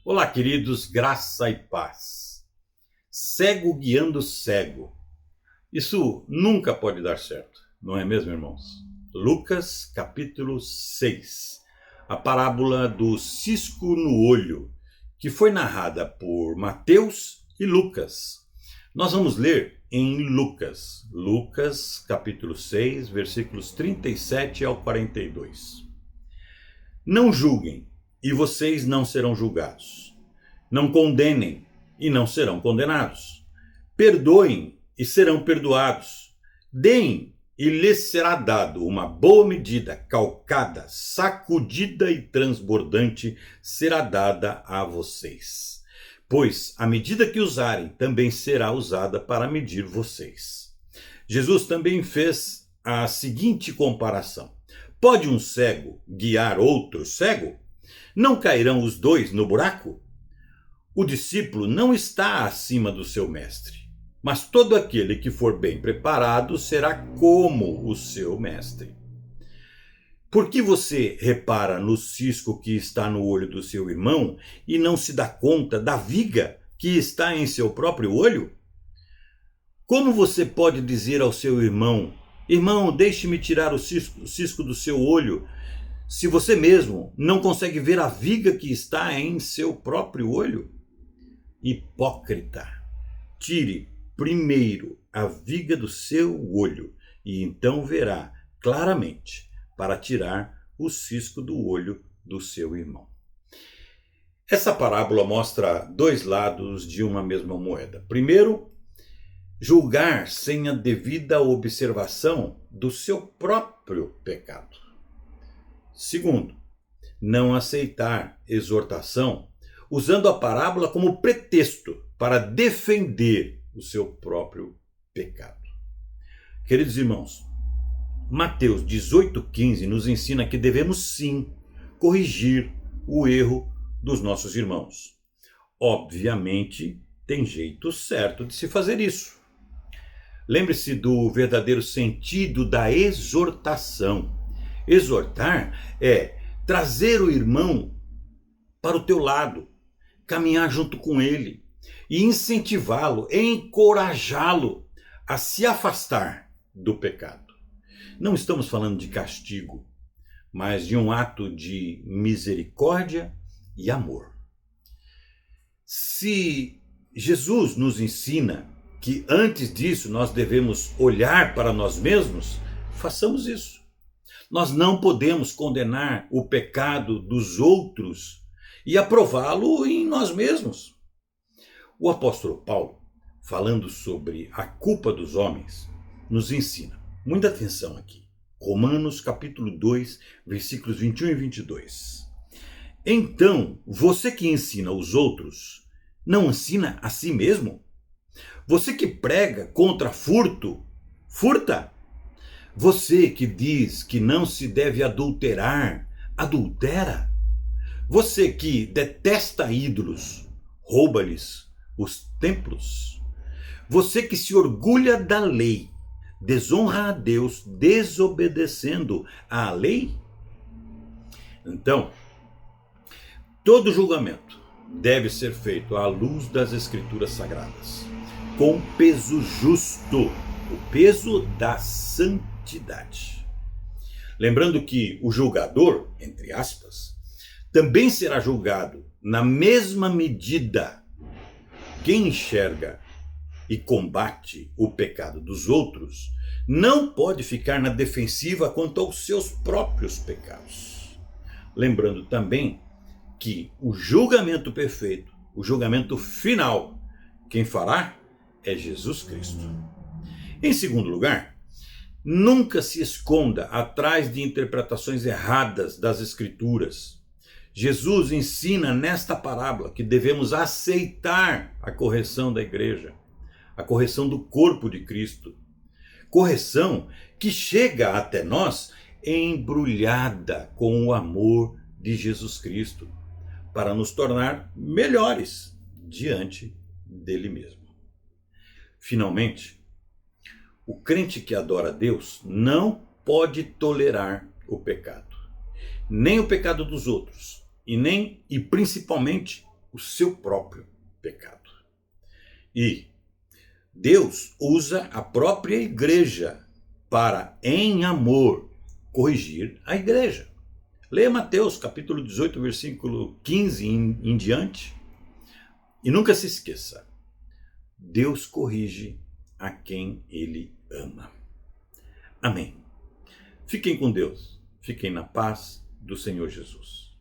Olá, queridos, graça e paz. Cego guiando cego. Isso nunca pode dar certo, não é mesmo, irmãos? Lucas, capítulo 6. A parábola do cisco no olho, que foi narrada por Mateus e Lucas. Nós vamos ler em Lucas, capítulo 6, versículos 37 ao 42. Não julguem, e vocês não serão julgados. Não condenem, e não serão condenados. Perdoem, e serão perdoados. Deem, e lhes será dado uma boa medida, calcada, sacudida e transbordante, será dada a vocês. Pois a medida que usarem também será usada para medir vocês. Jesus também fez a seguinte comparação. Pode um cego guiar outro cego? Não cairão os dois no buraco? O discípulo não está acima do seu mestre, mas todo aquele que for bem preparado será como o seu mestre. Por que você repara no cisco que está no olho do seu irmão e não se dá conta da viga que está em seu próprio olho? Como você pode dizer ao seu irmão: irmão, deixe-me tirar o cisco do seu olho, se você mesmo não consegue ver a viga que está em seu próprio olho? Hipócrita, tire primeiro a viga do seu olho e então verá claramente para tirar o cisco do olho do seu irmão. Essa parábola mostra dois lados de uma mesma moeda. Primeiro, julgar sem a devida observação do seu próprio pecado. Segundo, não aceitar exortação usando a parábola como pretexto para defender o seu próprio pecado. Queridos irmãos, Mateus 18,15 nos ensina que devemos sim corrigir o erro dos nossos irmãos. Obviamente, tem jeito certo de se fazer isso. Lembre-se do verdadeiro sentido da exortação. Exortar é trazer o irmão para o teu lado, caminhar junto com ele e incentivá-lo, encorajá-lo a se afastar do pecado. Não estamos falando de castigo, mas de um ato de misericórdia e amor. Se Jesus nos ensina que antes disso nós devemos olhar para nós mesmos, façamos isso. Nós não podemos condenar o pecado dos outros e aprová-lo em nós mesmos. O apóstolo Paulo, falando sobre a culpa dos homens, nos ensina. Muita atenção aqui. Romanos capítulo 2, versículos 21 e 22. Então, você que ensina os outros, não ensina a si mesmo? Você que prega contra furto, furta? Você que diz que não se deve adulterar, adultera? Você que detesta ídolos, rouba-lhes os templos? Você que se orgulha da lei, desonra a Deus desobedecendo à lei? Então, todo julgamento deve ser feito à luz das Escrituras Sagradas, com peso justo, o peso da santidade. Lembrando que o julgador, entre aspas, também será julgado na mesma medida. Quem enxerga e combate o pecado dos outros não pode ficar na defensiva quanto aos seus próprios pecados. Lembrando também que o julgamento perfeito, o julgamento final, quem fará é Jesus Cristo. Em segundo lugar, nunca se esconda atrás de interpretações erradas das Escrituras. Jesus ensina nesta parábola que devemos aceitar a correção da igreja, a correção do corpo de Cristo. Correção que chega até nós embrulhada com o amor de Jesus Cristo, para nos tornar melhores diante dele mesmo. Finalmente, o crente que adora a Deus não pode tolerar o pecado, nem o pecado dos outros, e principalmente o seu próprio pecado. E Deus usa a própria igreja para, em amor, corrigir a igreja. Leia Mateus capítulo 18, versículo 15 em diante. E nunca se esqueça, Deus corrige a quem Ele ama. Amém. Fiquem com Deus. Fiquem na paz do Senhor Jesus.